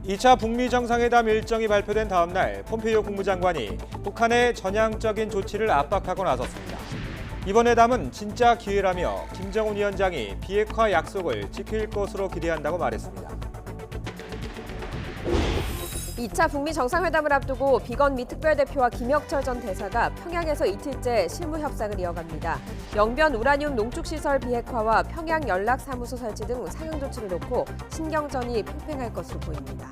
2차 북미 정상회담 일정이 발표된 다음 날 폼페이오 국무장관이 북한의 전향적인 조치를 압박하고 나섰습니다. 이번 회담은 진짜 기회라며 김정은 위원장이 비핵화 약속을 지킬 것으로 기대한다고 말했습니다. 2차 북미 정상회담을 앞두고 비건미 특별대표와 김혁철 전 대사가 평양에서 이틀째 실무 협상을 이어갑니다. 영변 우라늄 농축시설 비핵화와 평양 연락사무소 설치 등 상응 조치를 놓고 신경전이 팽팽할 것으로 보입니다.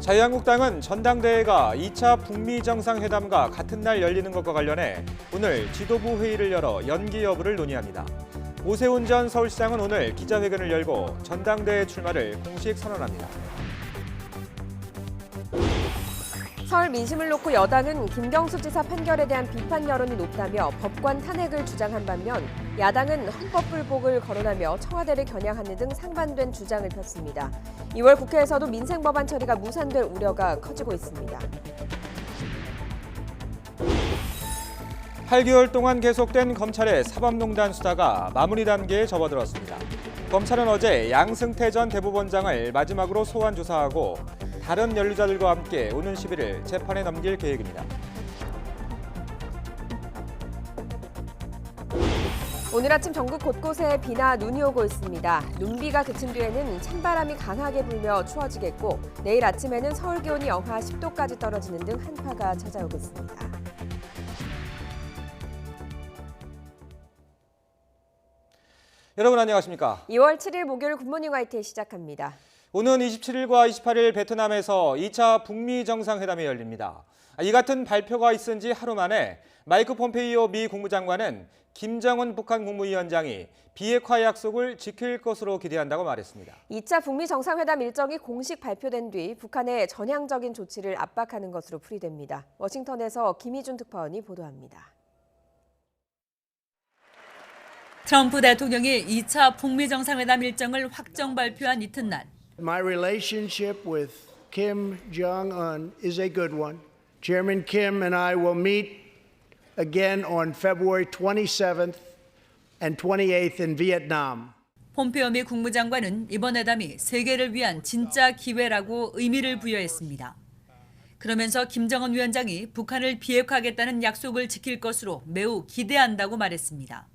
자유한국당은 전당대회가 2차 북미 정상회담과 같은 날 열리는 것과 관련해 오늘 지도부 회의를 열어 연기 여부를 논의합니다. 오세훈 전 서울시장은 오늘 기자회견을 열고 전당대회 출마를 공식 선언합니다. 서울 민심을 놓고 여당은 김경수 지사 판결에 대한 비판 여론이 높다며 법관 탄핵을 주장한 반면 야당은 헌법 불복을 거론하며 청와대를 겨냥하는 등 상반된 주장을 폈습니다. 2월 국회에서도 민생법안 처리가 무산될 우려가 커지고 있습니다. 8개월 동안 계속된 검찰의 사법농단 수사가 마무리 단계에 접어들었습니다. 검찰은 어제 양승태 전 대법원장을 마지막으로 소환 조사하고 다른 연루자들과 함께 오는 11일 재판에 넘길 계획입니다. 오늘 아침 전국 곳곳에 비나 눈이 오고 있습니다. 눈비가 그친 뒤에는 찬바람이 강하게 불며 추워지겠고 내일 아침에는 서울 기온이 영하 10도까지 떨어지는 등 한파가 찾아오겠습니다. 여러분 안녕하십니까? 2월 7일 목요일 굿모닝 YTN 시작합니다. 오는 27일과 28일 베트남에서 2차 북미 정상회담이 열립니다. 이 같은 발표가 있은 지 하루 만에 마이크 폼페이오 미 국무장관은 김정은 북한 국무위원장이 비핵화 약속을 지킬 것으로 기대한다고 말했습니다. 2차 북미 정상회담 일정이 공식 발표된 뒤 북한의 전향적인 조치를 압박하는 것으로 풀이됩니다. 워싱턴에서 김희준 특파원이 보도합니다. 트럼프 대통령이 2차 북미 정상회담 일정을 확정 발표한 이튿날 My relationship with Kim Jong-un is a good one. Chairman Kim and I will meet again on February 27th and 28th in Vietnam. 폼페이오 미 국무장관은 이번 회담이 세계를 위한 진짜 기회라고 의미를 부여했습니다. 그러면서 김정은 위원장이 북한을 비핵화하겠다는 약속을 지킬 것으로 매우 기대한다고 말했습니다.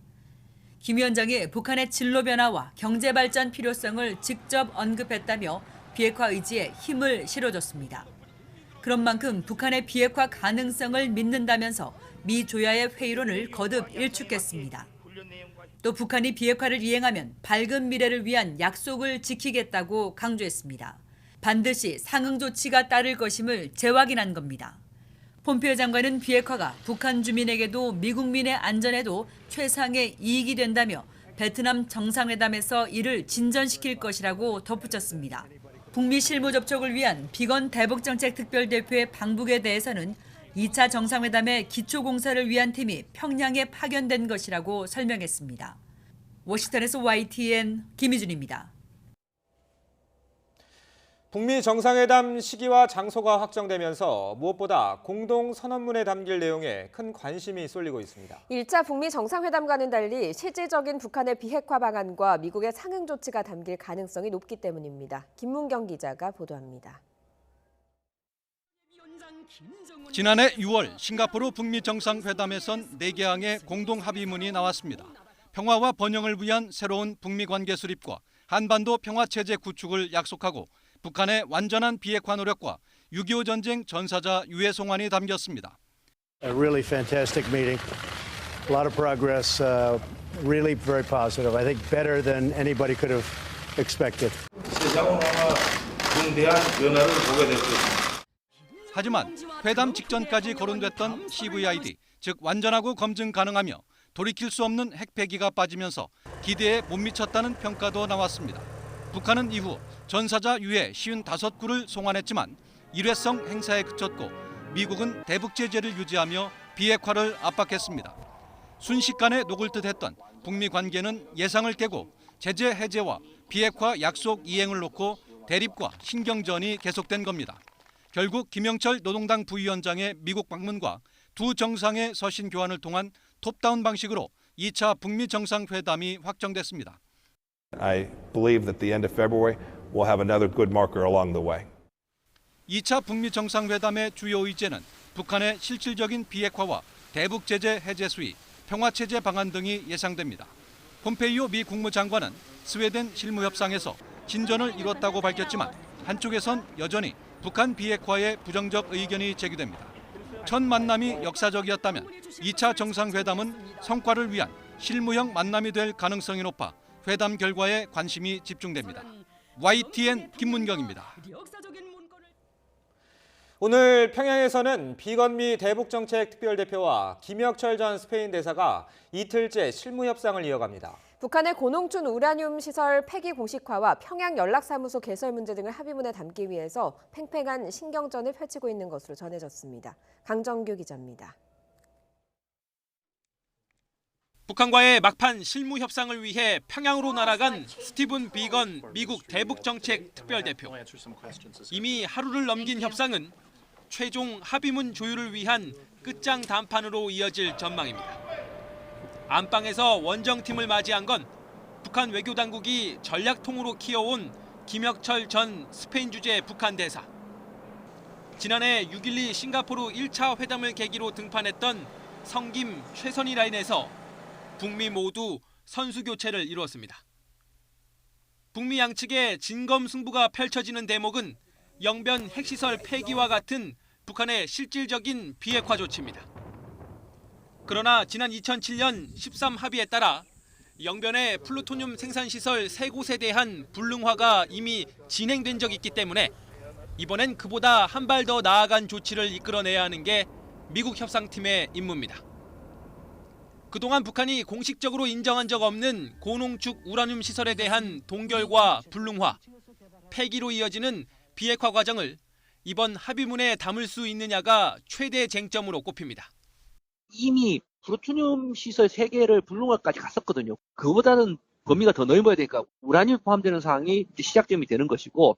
김 위원장이 북한의 진로 변화와 경제 발전 필요성을 직접 언급했다며 비핵화 의지에 힘을 실어줬습니다. 그런 만큼 북한의 비핵화 가능성을 믿는다면서 미 조야의 회의론을 거듭 일축했습니다. 또 북한이 비핵화를 이행하면 밝은 미래를 위한 약속을 지키겠다고 강조했습니다. 반드시 상응 조치가 따를 것임을 재확인한 겁니다. 폼페이오 장관은 비핵화가 북한 주민에게도 미국민의 안전에도 최상의 이익이 된다며 베트남 정상회담에서 이를 진전시킬 것이라고 덧붙였습니다. 북미 실무 접촉을 위한 비건 대북정책 특별대표의 방북에 대해서는 2차 정상회담의 기초공사를 위한 팀이 평양에 파견된 것이라고 설명했습니다. 워싱턴에서 YTN 김희준입니다. 북미 정상회담 시기와 장소가 확정되면서 무엇보다 공동 선언문에 담길 내용에 큰 관심이 쏠리고 있습니다. 1차 북미 정상회담과는 달리 실질적인 북한의 비핵화 방안과 미국의 상응 조치가 담길 가능성이 높기 때문입니다. 김문경 기자가 보도합니다. 지난해 6월 싱가포르 북미 정상회담에선 4개항의 공동 합의문이 나왔습니다. 평화와 번영을 위한 새로운 북미 관계 수립과 한반도 평화체제 구축을 약속하고 북한의 완전한 비핵화 노력과 6.25 전쟁 전사자 유해 송환이 담겼습니다. A really fantastic meeting. A lot of progress. Really very positive. I think better than anybody could have expected. 세상은 아마 중대한 변화를 보게 될 것입니다. 하지만 회담 직전까지 거론됐던 CVID, 즉 완전하고 검증 가능하며 돌이킬 수 없는 핵폐기가 빠지면서 기대에 못 미쳤다는 평가도 나왔습니다. 북한은 이후 전사자 유해 55구를 송환했지만 일회성 행사에 그쳤고 미국은 대북 제재를 유지하며 비핵화를 압박했습니다. 순식간에 녹을 듯했던 북미 관계는 예상을 깨고 제재 해제와 비핵화 약속 이행을 놓고 대립과 신경전이 계속된 겁니다. 결국 김영철 노동당 부위원장의 미국 방문과 두 정상의 서신 교환을 통한 톱다운 방식으로 2차 북미 정상회담이 확정됐습니다. I believe that the end of February we'll have another good marker along the way. 2차 북미 정상회담의 주요 의제는 북한의 실질적인 비핵화와 대북 제재 해제 수위, 평화 체제 방안 등이 예상됩니다. 폼페이오 미 국무장관은 스웨덴 실무 협상에서 진전을 이뤘다고 밝혔지만 한쪽에선 여전히 북한 비핵화에 부정적 의견이 제기됩니다. 첫 만남이 역사적이었다면 2차 정상회담은 성과를 위한 실무형 만남이 될 가능성이 높아 회담 결과에 관심이 집중됩니다. YTN 김문경입니다. 오늘 평양에서는 비건미 대북정책 특별대표와 김혁철 전 스페인 대사가 이틀째 실무협상을 이어갑니다. 북한의 고농촌 우라늄 시설 폐기 공식화와 평양 연락사무소 개설 문제 등을 합의문에 담기 위해서 팽팽한 신경전을 펼치고 있는 것으로 전해졌습니다. 강정규 기자입니다. 북한과의 막판 실무 협상을 위해 평양으로 날아간 스티븐 비건 미국 대북정책 특별대표. 이미 하루를 넘긴 협상은 최종 합의문 조율을 위한 끝장談판으로 이어질 전망입니다. 안방에서 원정팀을 맞이한 건 북한 외교당국이 전략통으로 키워온 김혁철 전 스페인 주재 북한 대사. 지난해 6.12 싱가포르 1차 회담을 계기로 등판했던 성김 최선희 라인에서 북미 모두 선수 교체를 이루었습니다. 북미 양측의 진검승부가 펼쳐지는 대목은 영변 핵시설 폐기와 같은 북한의 실질적인 비핵화 조치입니다. 그러나 지난 2007년 13 합의에 따라 영변의 플루토늄 생산시설 3곳에 대한 불능화가 이미 진행된 적이 있기 때문에 이번엔 그보다 한 발 더 나아간 조치를 이끌어내야 하는 게 미국 협상팀의 임무입니다. 그동안 북한이 공식적으로 인정한 적 없는 고농축 우라늄 시설에 대한 동결과 불능화, 폐기로 이어지는 비핵화 과정을 이번 합의문에 담을 수 있느냐가 최대 쟁점으로 꼽힙니다. 이미 플루토늄 시설 3개를 불능화까지 갔었거든요. 그거보다는 범위가 더 넓어야 되니까 우라늄이 포함되는 사항이 시작점이 되는 것이고.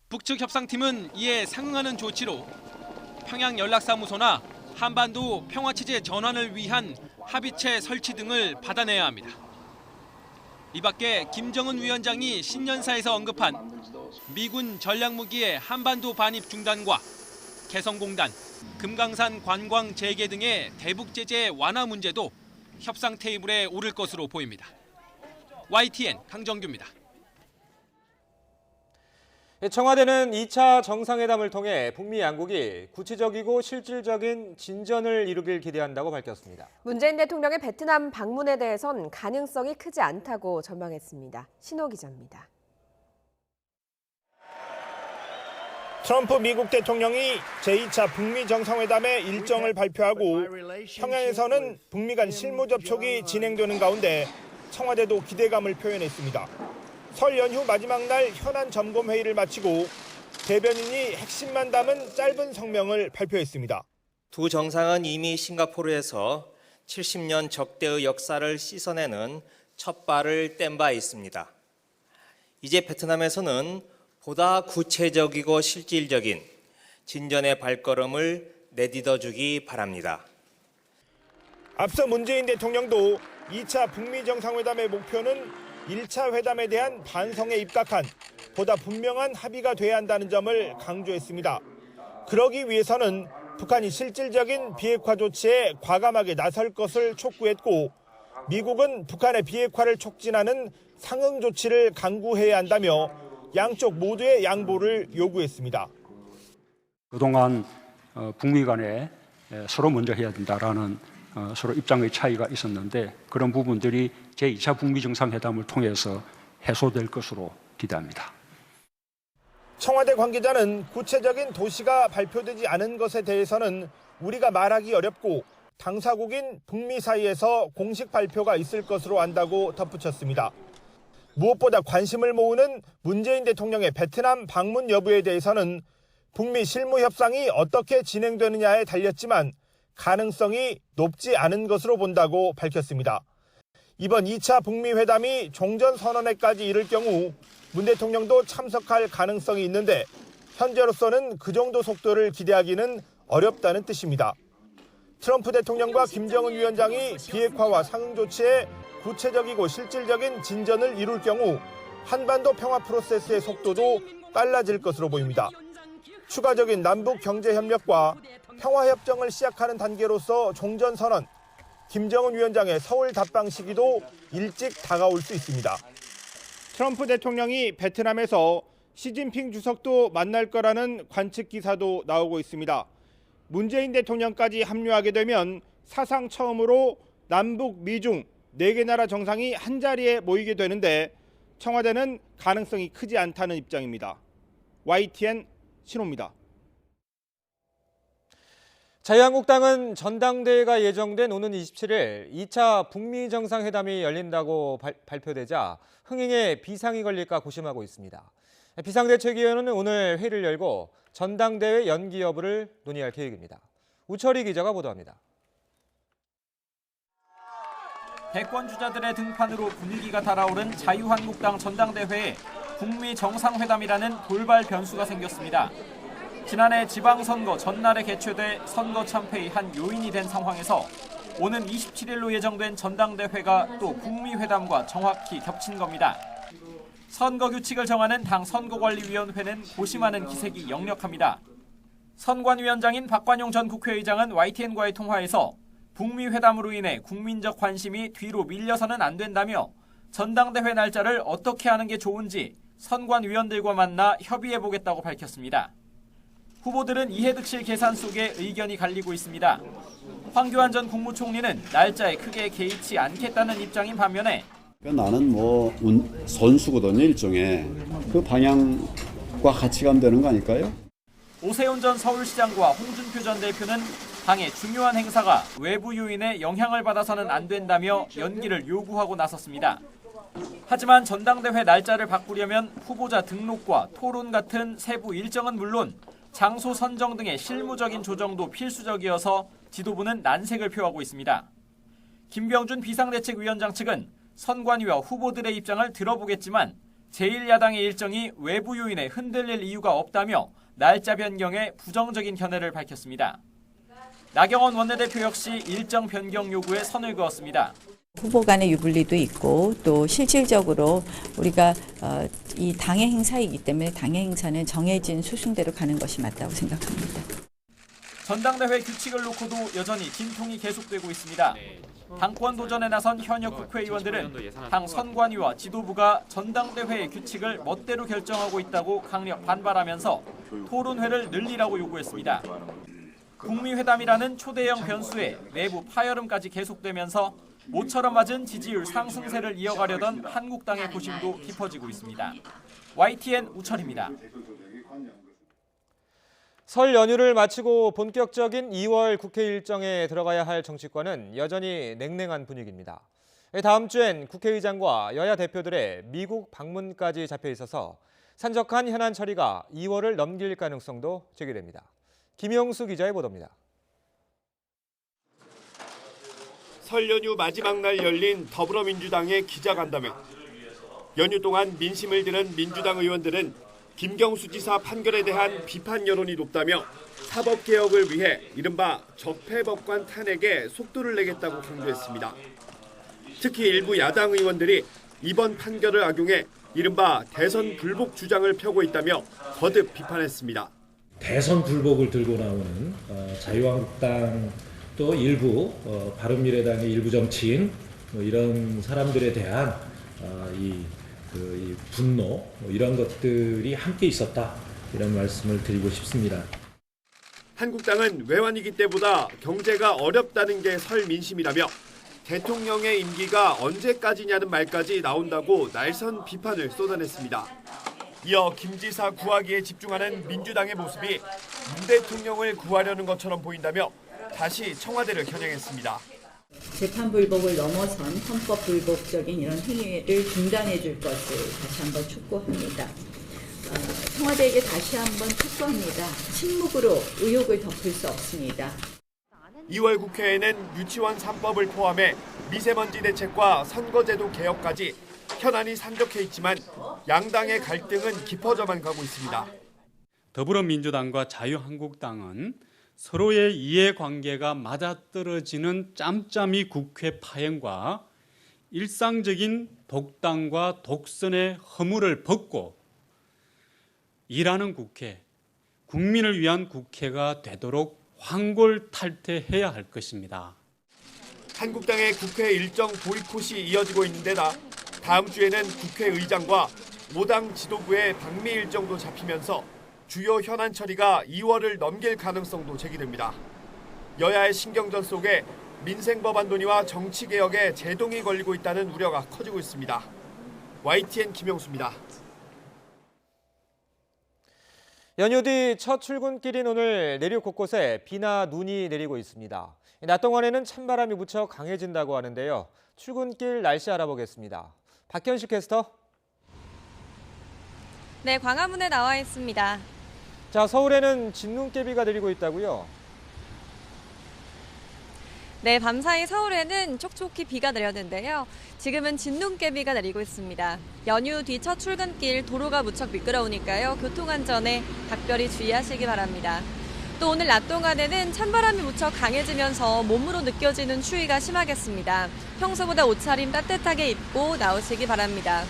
북측 협상팀은 이에 상응하는 조치로 평양 연락사무소나 한반도 평화체제 전환을 위한 합의체 설치 등을 받아내야 합니다. 이 밖에 김정은 위원장이 신년사에서 언급한 미군 전략무기의 한반도 반입 중단과 개성공단, 금강산 관광 재개 등의 대북 제재 완화 문제도 협상 테이블에 오를 것으로 보입니다. YTN 강정규입니다. 청와대는 2차 정상회담을 통해 북미 양국이 구체적이고 실질적인 진전을 이루길 기대한다고 밝혔습니다. 문재인 대통령의 베트남 방문에 대해선 가능성이 크지 않다고 전망했습니다. 신호 기자입니다. 트럼프 미국 대통령이 제2차 북미 정상회담의 일정을 발표하고 평양에서는 북미 간 실무 접촉이 진행되는 가운데 청와대도 기대감을 표현했습니다. 설 연휴 마지막 날 현안 점검 회의를 마치고 대변인이 핵심만 담은 짧은 성명을 발표했습니다. 두 정상은 이미 싱가포르에서 70년 적대의 역사를 씻어내는 첫 발을 뗀 바 있습니다. 이제 베트남에서는 보다 구체적이고 실질적인 진전의 발걸음을 내딛어주기 바랍니다. 앞서 문재인 대통령도 2차 북미 정상회담의 목표는 1차 회담에 대한 반성에 입각한 보다 분명한 합의가 돼야 한다는 점을 강조했습니다. 그러기 위해서는 북한이 실질적인 비핵화 조치에 과감하게 나설 것을 촉구했고 미국은 북한의 비핵화를 촉진하는 상응 조치를 강구해야 한다며 양쪽 모두의 양보를 요구했습니다. 그동안 북미 간에 서로 먼저 해야 된다라는 서로 입장의 차이가 있었는데 그런 부분들이 제2차 북미 정상회담을 통해서 해소될 것으로 기대합니다. 청와대 관계자는 구체적인 도시가 발표되지 않은 것에 대해서는 우리가 말하기 어렵고 당사국인 북미 사이에서 공식 발표가 있을 것으로 안다고 덧붙였습니다. 무엇보다 관심을 모으는 문재인 대통령의 베트남 방문 여부에 대해서는 북미 실무 협상이 어떻게 진행되느냐에 달렸지만 가능성이 높지 않은 것으로 본다고 밝혔습니다. 이번 2차 북미 회담이 종전선언회까지 이를 경우 문 대통령도 참석할 가능성이 있는데 현재로서는 그 정도 속도를 기대하기는 어렵다는 뜻입니다. 트럼프 대통령과 김정은 위원장이 비핵화와 상응 조치에 구체적이고 실질적인 진전을 이룰 경우 한반도 평화 프로세스의 속도도 빨라질 것으로 보입니다. 추가적인 남북 경제 협력과 평화 협정을 시작하는 단계로서 종전선언, 김정은 위원장의 서울 답방 시기도 일찍 다가올 수 있습니다. 트럼프 대통령이 베트남에서 시진핑 주석도 만날 거라는 관측 기사도 나오고 있습니다. 문재인 대통령까지 합류하게 되면 사상 처음으로 남북, 미중 4개 나라 정상이 한자리에 모이게 되는데 청와대는 가능성이 크지 않다는 입장입니다. YTN 신호입니다. 자유한국당은 전당대회가 예정된 오는 27일 2차 북미 정상회담이 열린다고 발표되자 흥행에 비상이 걸릴까 고심하고 있습니다. 비상대책위원회는 오늘 회의를 열고 전당대회 연기 여부를 논의할 계획입니다. 우철희 기자가 보도합니다. 대권 주자들의 등판으로 분위기가 달아오른 자유한국당 전당대회에 북미 정상회담이라는 돌발 변수가 생겼습니다. 지난해 지방선거 전날에 개최돼 선거 참패의 한 요인이 된 상황에서 오는 27일로 예정된 전당대회가 또 북미 회담과 정확히 겹친 겁니다. 선거 규칙을 정하는 당 선거관리위원회는 고심하는 기색이 역력합니다. 선관위원장인 박관용 전 국회의장은 YTN과의 통화에서 북미 회담으로 인해 국민적 관심이 뒤로 밀려서는 안 된다며 전당대회 날짜를 어떻게 하는 게 좋은지 선관위원들과 만나 협의해보겠다고 밝혔습니다. 후보들은 이해득실 계산 속에 의견이 갈리고 있습니다. 황교안 전 국무총리는 날짜에 크게 개의치 않겠다는 입장인 반면에 나는 선수거든요, 일종의. 그 방향과 같이 가면 되는 거 아닐까요? 오세훈 전 서울시장과 홍준표 전 대표는 당의 중요한 행사가 외부 요인에 영향을 받아서는 안 된다며 연기를 요구하고 나섰습니다. 하지만 전당대회 날짜를 바꾸려면 후보자 등록과 토론 같은 세부 일정은 물론 장소 선정 등의 실무적인 조정도 필수적이어서 지도부는 난색을 표하고 있습니다. 김병준 비상대책위원장 측은 선관위와 후보들의 입장을 들어보겠지만 제1야당의 일정이 외부 요인에 흔들릴 이유가 없다며 날짜 변경에 부정적인 견해를 밝혔습니다. 나경원 원내대표 역시 일정 변경 요구에 선을 그었습니다. 후보 간의 유불리도 있고 또 실질적으로 우리가 이 당의 행사이기 때문에 당의 행사는 정해진 수순대로 가는 것이 맞다고 생각합니다. 전당대회 규칙을 놓고도 여전히 진통이 계속되고 있습니다. 당권 도전에 나선 현역 국회의원들은 당 선관위와 지도부가 전당대회의 규칙을 멋대로 결정하고 있다고 강력 반발하면서 토론회를 늘리라고 요구했습니다. 북미 회담이라는 초대형 변수에 내부 파열음까지 계속되면서 모처럼 맞은 지지율 상승세를 이어가려던 한국당의 고심도 깊어지고 있습니다. YTN 우철입니다. 설 연휴를 마치고 본격적인 2월 국회 일정에 들어가야 할 정치권은 여전히 냉랭한 분위기입니다. 다음 주엔 국회의장과 여야 대표들의 미국 방문까지 잡혀 있어서 산적한 현안 처리가 2월을 넘길 가능성도 제기됩니다. 김영수 기자의 보도입니다. 설 연휴 마지막 날 열린 더불어민주당의 기자간담회. 연휴 동안 민심을 들은 민주당 의원들은 김경수 지사 판결에 대한 비판 여론이 높다며 사법개혁을 위해 이른바 적폐법관 탄핵에 속도를 내겠다고 강조했습니다. 특히 일부 야당 의원들이 이번 판결을 악용해 이른바 대선 불복 주장을 펴고 있다며 거듭 비판했습니다. 대선 불복을 들고 나오는 자유한국당 또 일부 바른미래당의 일부 정치인 이런 사람들에 대한 이 분노 이런 것들이 함께 있었다 이런 말씀을 드리고 싶습니다. 한국당은 외환위기 때보다 경제가 어렵다는 게 설 민심이라며 대통령의 임기가 언제까지냐는 말까지 나온다고 날선 비판을 쏟아냈습니다. 이어 김 지사 구하기에 집중하는 민주당의 모습이 문 대통령을 구하려는 것처럼 보인다며 다시 청와대를 겨냥했습니다. 재판 불복을 넘어선 헌법 불복적인 이런 행위를 중단해 줄 것을 다시 한번 촉구합니다. 청와대에게 다시 한번 촉구합니다. 침묵으로 의혹을 덮을 수 없습니다. 2월 국회에는 유치원 3법을 포함해 미세먼지 대책과 선거제도 개혁까지 현안이 산적해 있지만 양당의 갈등은 깊어져만 가고 있습니다. 더불어민주당과 자유한국당은 서로의 이해관계가 맞아떨어지는 짬짬이 국회 파행과 일상적인 독단과 독선의 허물을 벗고 일하는 국회, 국민을 위한 국회가 되도록 환골탈퇴해야 할 것입니다. 한국당의 국회 일정 보이콧이 이어지고 있는 데다 다음 주에는 국회의장과 5당 지도부의 방미 일정도 잡히면서 주요 현안 처리가 2월을 넘길 가능성도 제기됩니다. 여야의 신경전 속에 민생 법안 논의와 정치 개혁에 제동이 걸리고 있다는 우려가 커지고 있습니다. YTN 김영수입니다. 연휴 뒤 첫 출근길인 오늘 내륙 곳곳에 비나 눈이 내리고 있습니다. 낮 동안에는 찬바람이 무척 강해진다고 하는데요. 출근길 날씨 알아보겠습니다. 박현식 캐스터. 네, 광화문에 나와 있습니다. 자, 서울에는 진눈깨비가 내리고 있다고요? 네, 밤사이 서울에는 촉촉히 비가 내렸는데요. 지금은 진눈깨비가 내리고 있습니다. 연휴 뒤 첫 출근길 도로가 무척 미끄러우니까요. 교통안전에 각별히 주의하시기 바랍니다. 또 오늘 낮 동안에는 찬바람이 무척 강해지면서 몸으로 느껴지는 추위가 심하겠습니다. 평소보다 옷차림 따뜻하게 입고 나오시기 바랍니다.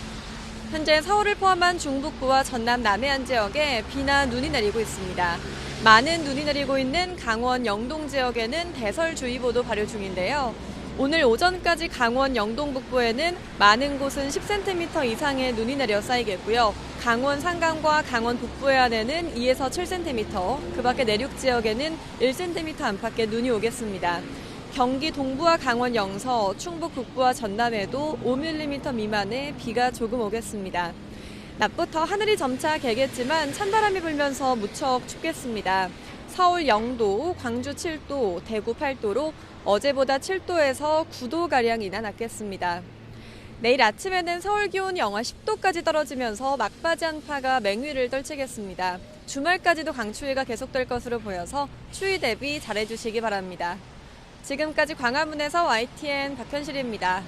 현재 서울을 포함한 중북부와 전남 남해안 지역에 비나 눈이 내리고 있습니다. 많은 눈이 내리고 있는 강원 영동 지역에는 대설주의보도 발효 중인데요. 오늘 오전까지 강원 영동 북부에는 많은 곳은 10cm 이상의 눈이 내려 쌓이겠고요. 강원 산간과 강원 북부 해안에는 2에서 7cm, 그 밖에 내륙 지역에는 1cm 안팎의 눈이 오겠습니다. 경기 동부와 강원 영서, 충북 북부와 전남에도 5mm 미만의 비가 조금 오겠습니다. 낮부터 하늘이 점차 개겠지만 찬바람이 불면서 무척 춥겠습니다. 서울 0도, 광주 7도, 대구 8도로 어제보다 7도에서 9도가량이나 낮겠습니다. 내일 아침에는 서울 기온이 영하 10도까지 떨어지면서 막바지 한파가 맹위를 떨치겠습니다. 주말까지도 강추위가 계속될 것으로 보여서 추위 대비 잘해주시기 바랍니다. 지금까지 광화문에서 YTN 박현실입니다.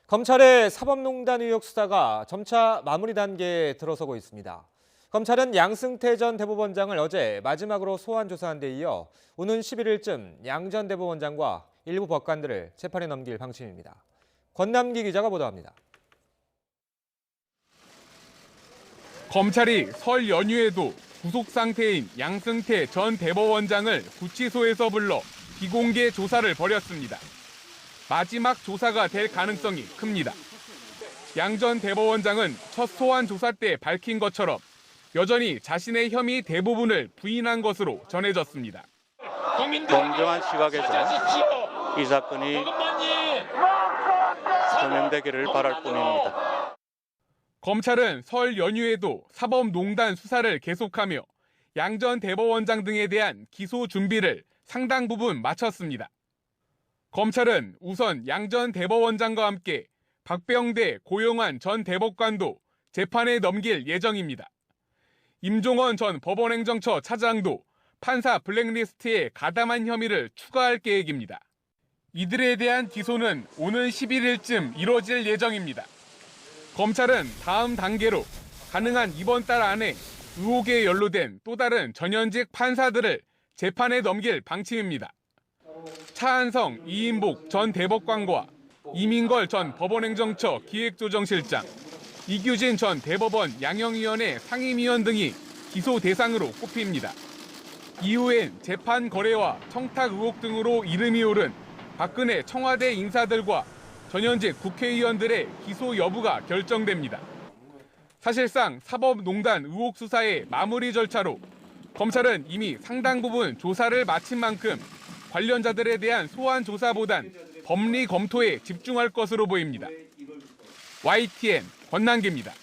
검찰의 사법농단 의혹 수사가 점차 마무리 단계에 들어서고 있습니다. 검찰은 양승태 전 대법원장을 어제 마지막으로 소환 조사한 데 이어 오는 11일쯤 양 전 대법원장과 일부 법관들을 재판에 넘길 방침입니다. 권남기 기자가 보도합니다. 검찰이 설 연휴에도 구속 상태인 양승태 전 대법원장을 구치소에서 불러 비공개 조사를 벌였습니다. 마지막 조사가 될 가능성이 큽니다. 양 전 대법원장은 첫 소환 조사 때 밝힌 것처럼 여전히 자신의 혐의 대부분을 부인한 것으로 전해졌습니다. 공정한 시각에서 이 사건이 소명되기를 바랄 뿐입니다. 검찰은 설 연휴에도 사법농단 수사를 계속하며 양 전 대법원장 등에 대한 기소 준비를 상당 부분 마쳤습니다. 검찰은 우선 양 전 대법원장과 함께 박병대, 고영환 전 대법관도 재판에 넘길 예정입니다. 임종원 전 법원행정처 차장도 판사 블랙리스트에 가담한 혐의를 추가할 계획입니다. 이들에 대한 기소는 오는 11일쯤 이뤄질 예정입니다. 검찰은 다음 단계로 가능한 이번 달 안에 의혹에 연루된 또 다른 전현직 판사들을 재판에 넘길 방침입니다. 차한성, 이인복 전 대법관과 이민걸 전 법원행정처 기획조정실장, 이규진 전 대법원 양형위원회 상임위원 등이 기소 대상으로 꼽힙니다. 이후엔 재판 거래와 청탁 의혹 등으로 이름이 오른 박근혜 청와대 인사들과 전현직 국회의원들의 기소 여부가 결정됩니다. 사실상 사법농단 의혹 수사의 마무리 절차로 검찰은 이미 상당 부분 조사를 마친 만큼 관련자들에 대한 소환 조사보단 법리 검토에 집중할 것으로 보입니다. YTN 권남기입니다.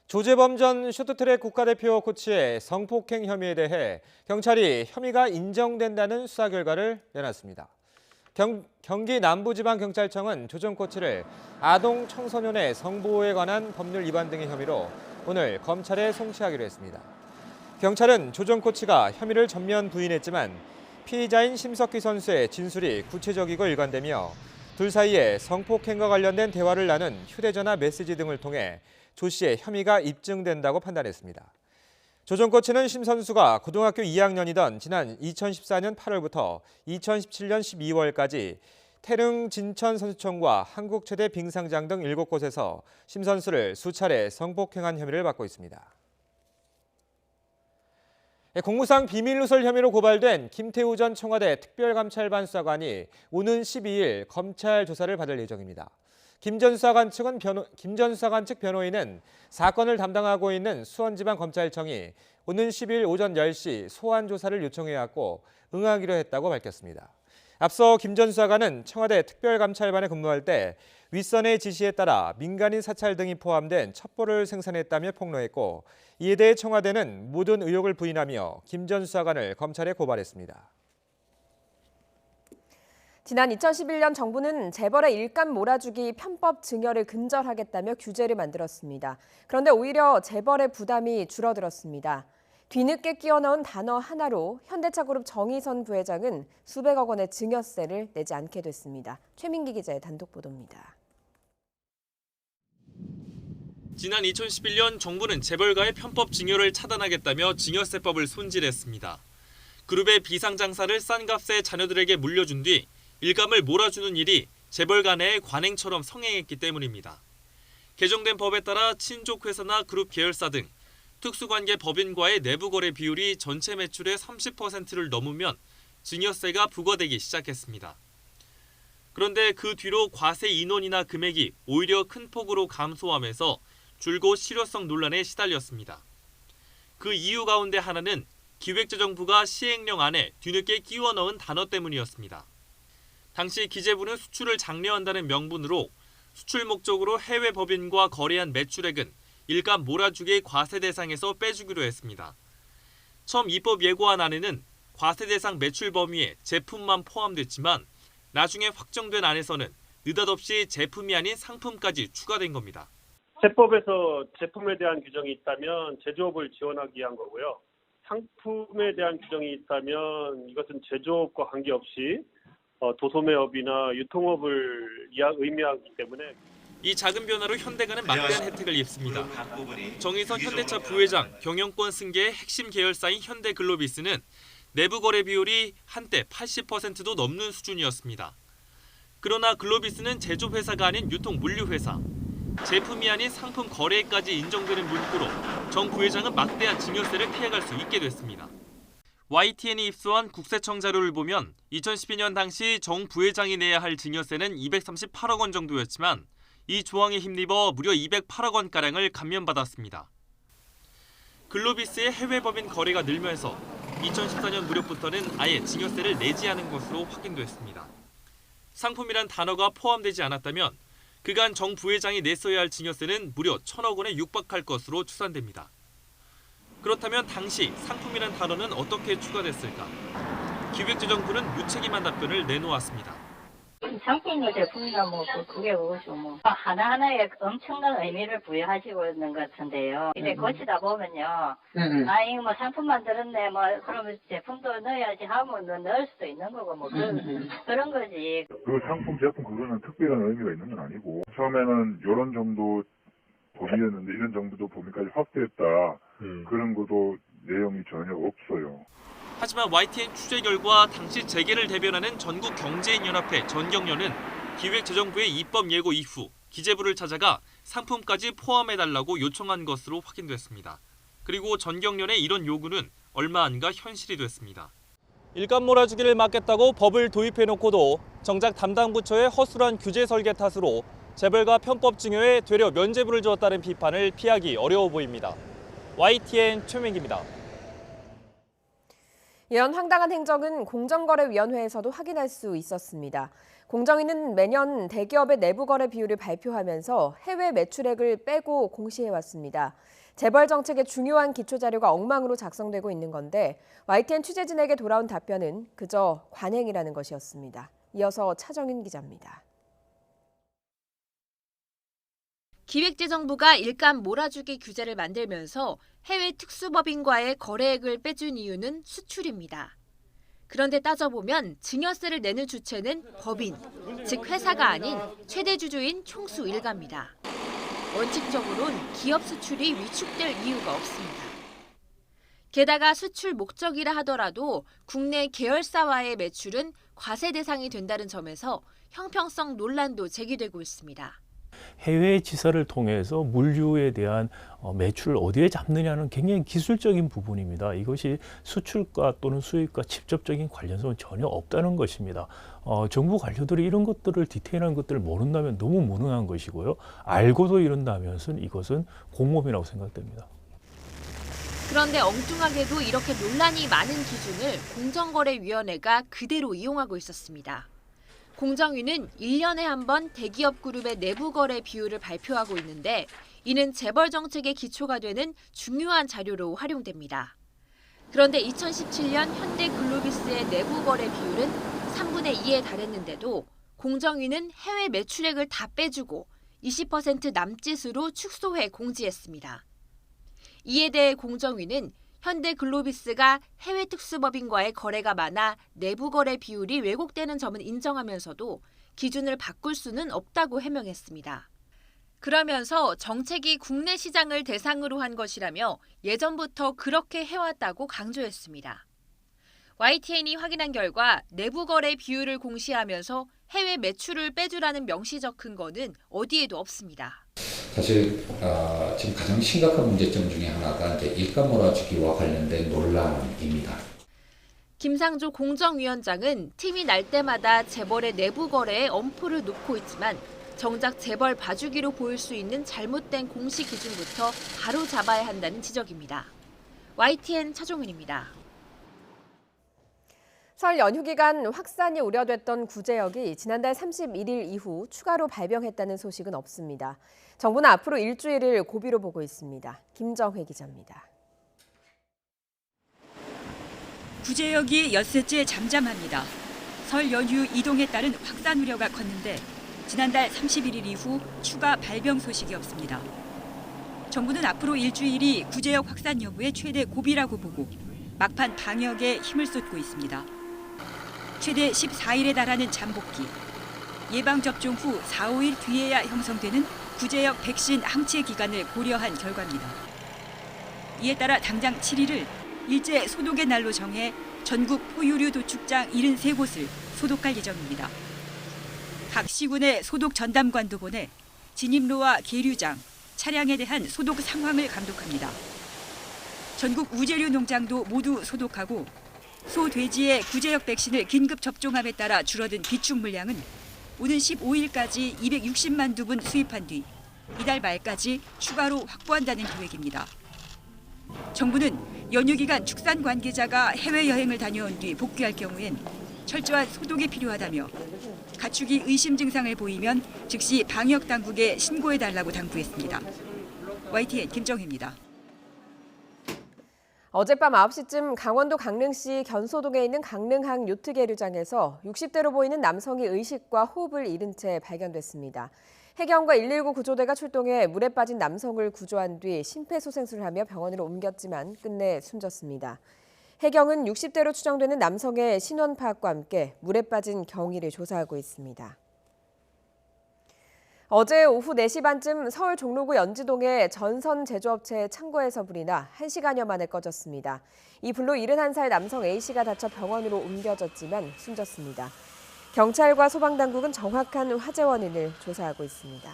조재범 전 쇼트트랙 국가대표 코치의 성폭행 혐의에 대해 경찰이 혐의가 인정된다는 수사 결과를 내놨습니다. 경기 남부지방경찰청은 조 전 코치를 아동 청소년의 성보호에 관한 법률 위반 등의 혐의로 오늘 검찰에 송치하기로 했습니다. 경찰은 조 전 코치가 혐의를 전면 부인했지만 피의자인 심석희 선수의 진술이 구체적이고 일관되며 둘 사이에 성폭행과 관련된 대화를 나눈 휴대전화 메시지 등을 통해 조 씨의 혐의가 입증된다고 판단했습니다. 조정 코치는 심 선수가 고등학교 2학년이던 지난 2014년 8월부터 2017년 12월까지 태릉 진천 선수촌과 한국 최대 빙상장 등 7곳에서 심 선수를 수차례 성폭행한 혐의를 받고 있습니다. 공무상 비밀누설 혐의로 고발된 김태우 전 청와대 특별감찰반 수사관이 오는 12일 검찰 조사를 받을 예정입니다. 김 전 수사관 측 변호인은 사건을 담당하고 있는 수원지방검찰청이 오는 10일 오전 10시 소환 조사를 요청해왔고 응하기로 했다고 밝혔습니다. 앞서 김 전 수사관은 청와대 특별감찰반에 근무할 때 윗선의 지시에 따라 민간인 사찰 등이 포함된 첩보를 생산했다며 폭로했고 이에 대해 청와대는 모든 의혹을 부인하며 김 전 수사관을 검찰에 고발했습니다. 지난 2011년 정부는 재벌의 일감 몰아주기 편법 증여를 근절하겠다며 규제를 만들었습니다. 그런데 오히려 재벌의 부담이 줄어들었습니다. 뒤늦게 끼워 넣은 단어 하나로 현대차그룹 정의선 부회장은 수백억 원의 증여세를 내지 않게 됐습니다. 최민기 기자의 단독 보도입니다. 지난 2011년 정부는 재벌가의 편법 증여를 차단하겠다며 증여세법을 손질했습니다. 그룹의 비상장사를 싼 값에 자녀들에게 물려준 뒤 일감을 몰아주는 일이 재벌가 내의 관행처럼 성행했기 때문입니다. 개정된 법에 따라 친족회사나 그룹 계열사 등 특수관계 법인과의 내부거래 비율이 전체 매출의 30%를 넘으면 증여세가 부과되기 시작했습니다. 그런데 그 뒤로 과세 인원이나 금액이 오히려 큰 폭으로 감소하면서 줄곧 실효성 논란에 시달렸습니다. 그 이유 가운데 하나는 기획재정부가 시행령 안에 뒤늦게 끼워 넣은 단어 때문이었습니다. 당시 기재부는 수출을 장려한다는 명분으로 수출 목적으로 해외 법인과 거래한 매출액은 일감 몰아주기 과세 대상에서 빼주기로 했습니다. 처음 입법 예고안 안에는 과세 대상 매출 범위에 제품만 포함됐지만 나중에 확정된 안에서는 느닷없이 제품이 아닌 상품까지 추가된 겁니다. 세법에서 제품에 대한 규정이 있다면 제조업을 지원하기 위한 거고요. 상품에 대한 규정이 있다면 이것은 제조업과 관계없이 도소매업이나 유통업을 의미하기 때문에 이 작은 변화로 현대가는 막대한 혜택을 입습니다. 정의선 현대차 부회장 경영권 승계의 핵심 계열사인 현대글로비스는 내부 거래 비율이 한때 80%도 넘는 수준이었습니다. 그러나 글로비스는 제조회사가 아닌 유통물류회사. 제품이 아닌 상품 거래까지 인정되는 문구로 정 부회장은 막대한 증여세를 피해갈 수 있게 됐습니다. YTN이 입수한 국세청 자료를 보면 2012년 당시 정 부회장이 내야 할 증여세는 238억 원 정도였지만 이 조항에 힘입어 무려 208억 원가량을 감면받았습니다. 글로비스의 해외 법인 거래가 늘면서 2014년 무렵부터는 아예 증여세를 내지 않은 것으로 확인됐습니다. 상품이란 단어가 포함되지 않았다면 그간 정 부회장이 냈어야 할 증여세는 무려 1,000억 원에 육박할 것으로 추산됩니다. 그렇다면 당시 상품이란 단어는 어떻게 추가됐을까? 기획재정부는 무책임한 답변을 내놓았습니다. 상품이나 제품이나 그게 그것이고 하나하나에 엄청난 의미를 부여하시고 있는 것 같은데요. 이제 거치다 보면요. 이거 상품 만들었네, 그러면 제품도 넣어야지 하면 넣을 수도 있는 거고, 그런 거지. 그 상품, 제품, 그거는 특별한 의미가 있는 건 아니고, 처음에는 이런 정도 범위였는데, 이런 정도 범위까지 확대했다. 그런 것도 내용이 전혀 없어요. 하지만 YTN 취재 결과 당시 재계를 대변하는 전국경제인연합회 전경련은 기획재정부의 입법 예고 이후 기재부를 찾아가 상품까지 포함해달라고 요청한 것으로 확인됐습니다. 그리고 전경련의 이런 요구는 얼마 안가 현실이 됐습니다. 일감 몰아주기를 막겠다고 법을 도입해놓고도 정작 담당 부처의 허술한 규제 설계 탓으로 재벌가 편법 증여에 되려 면죄부를 주었다는 비판을 피하기 어려워 보입니다. YTN 최민기입니다. 이런 황당한 행정은 공정거래위원회에서도 확인할 수 있었습니다. 공정위는 매년 대기업의 내부 거래 비율을 발표하면서 해외 매출액을 빼고 공시해왔습니다. 재벌 정책의 중요한 기초자료가 엉망으로 작성되고 있는 건데 YTN 취재진에게 돌아온 답변은 그저 관행이라는 것이었습니다. 이어서 차정윤 기자입니다. 기획재정부가 일감 몰아주기 규제를 만들면서 해외 특수법인과의 거래액을 빼준 이유는 수출입니다. 그런데 따져보면 증여세를 내는 주체는 법인, 즉 회사가 아닌 최대 주주인 총수 일가입니다. 원칙적으로는 기업 수출이 위축될 이유가 없습니다. 게다가 수출 목적이라 하더라도 국내 계열사와의 매출은 과세 대상이 된다는 점에서 형평성 논란도 제기되고 있습니다. 해외 지사를 통해서 물류에 대한 매출을 어디에 잡느냐는 굉장히 기술적인 부분입니다. 이것이 수출과 또는 수입과 직접적인 관련성은 전혀 없다는 것입니다. 정부 관료들이 이런 것들을 디테일한 것들을 모른다면 너무 무능한 것이고요. 알고도 이런다면 이것은 공범이라고 생각됩니다. 그런데 엉뚱하게도 이렇게 논란이 많은 기준을 공정거래위원회가 그대로 이용하고 있었습니다. 공정위는 1년에 한 번 대기업 그룹의 내부 거래 비율을 발표하고 있는데 이는 재벌 정책의 기초가 되는 중요한 자료로 활용됩니다. 그런데 2017년 현대 글로비스의 내부 거래 비율은 3분의 2에 달했는데도 공정위는 해외 매출액을 다 빼주고 20% 남짓으로 축소해 공지했습니다. 이에 대해 공정위는 현대 글로비스가 해외 특수법인과의 거래가 많아 내부 거래 비율이 왜곡되는 점은 인정하면서도 기준을 바꿀 수는 없다고 해명했습니다. 그러면서 정책이 국내 시장을 대상으로 한 것이라며 예전부터 그렇게 해왔다고 강조했습니다. YTN이 확인한 결과 내부 거래 비율을 공시하면서 해외 매출을 빼주라는 명시적 근거는 어디에도 없습니다. 사실 지금 가장 심각한 문제점 중에 하나가 이제 일감 몰아주기와 관련된 논란입니다. 김상조 공정위원장은 팀이 날 때마다 재벌의 내부 거래에 엄포를 놓고 있지만 정작 재벌 봐주기로 보일 수 있는 잘못된 공시 기준부터 바로 잡아야 한다는 지적입니다. YTN 차종은입니다. 설 연휴 기간 확산이 우려됐던 구제역이 지난달 31일 이후 추가로 발병했다는 소식은 없습니다. 정부는 앞으로 일주일을 고비로 보고 있습니다. 김정회 기자입니다. 구제역이 엿새째 잠잠합니다. 설 연휴 이동에 따른 확산 우려가 컸는데 지난달 31일 이후 추가 발병 소식이 없습니다. 정부는 앞으로 일주일이 구제역 확산 여부의 최대 고비라고 보고 막판 방역에 힘을 쏟고 있습니다. 최대 14일에 달하는 잠복기, 예방접종 후 4, 5일 뒤에야 형성되는 구제역 백신 항체 기간을 고려한 결과입니다. 이에 따라 당장 7일을 일제 소독의 날로 정해 전국 포유류 도축장 73곳을 소독할 예정입니다. 각 시군의 소독 전담관도 보내 진입로와 계류장, 차량에 대한 소독 상황을 감독합니다. 전국 우제류 농장도 모두 소독하고 소, 돼지의 구제역 백신을 긴급 접종함에 따라 줄어든 비축 물량은 오는 15일까지 260만 두분 수입한 뒤 이달 말까지 추가로 확보한다는 계획입니다. 정부는 연휴 기간 축산 관계자가 해외여행을 다녀온 뒤 복귀할 경우엔 철저한 소독이 필요하다며 가축이 의심 증상을 보이면 즉시 방역 당국에 신고해달라고 당부했습니다. YTN 김정희입니다. 어젯밤 9시쯤 강원도 강릉시 견소동에 있는 강릉항 요트 계류장에서 60대로 보이는 남성이 의식과 호흡을 잃은 채 발견됐습니다. 해경과 119 구조대가 출동해 물에 빠진 남성을 구조한 뒤 심폐소생술을 하며 병원으로 옮겼지만 끝내 숨졌습니다. 해경은 60대로 추정되는 남성의 신원 파악과 함께 물에 빠진 경위를 조사하고 있습니다. 어제 오후 4시 반쯤 서울 종로구 연지동의 전선 제조업체 창고에서 불이 나 1시간여 만에 꺼졌습니다. 이 불로 71살 남성 A씨가 다쳐 병원으로 옮겨졌지만 숨졌습니다. 경찰과 소방당국은 정확한 화재 원인을 조사하고 있습니다.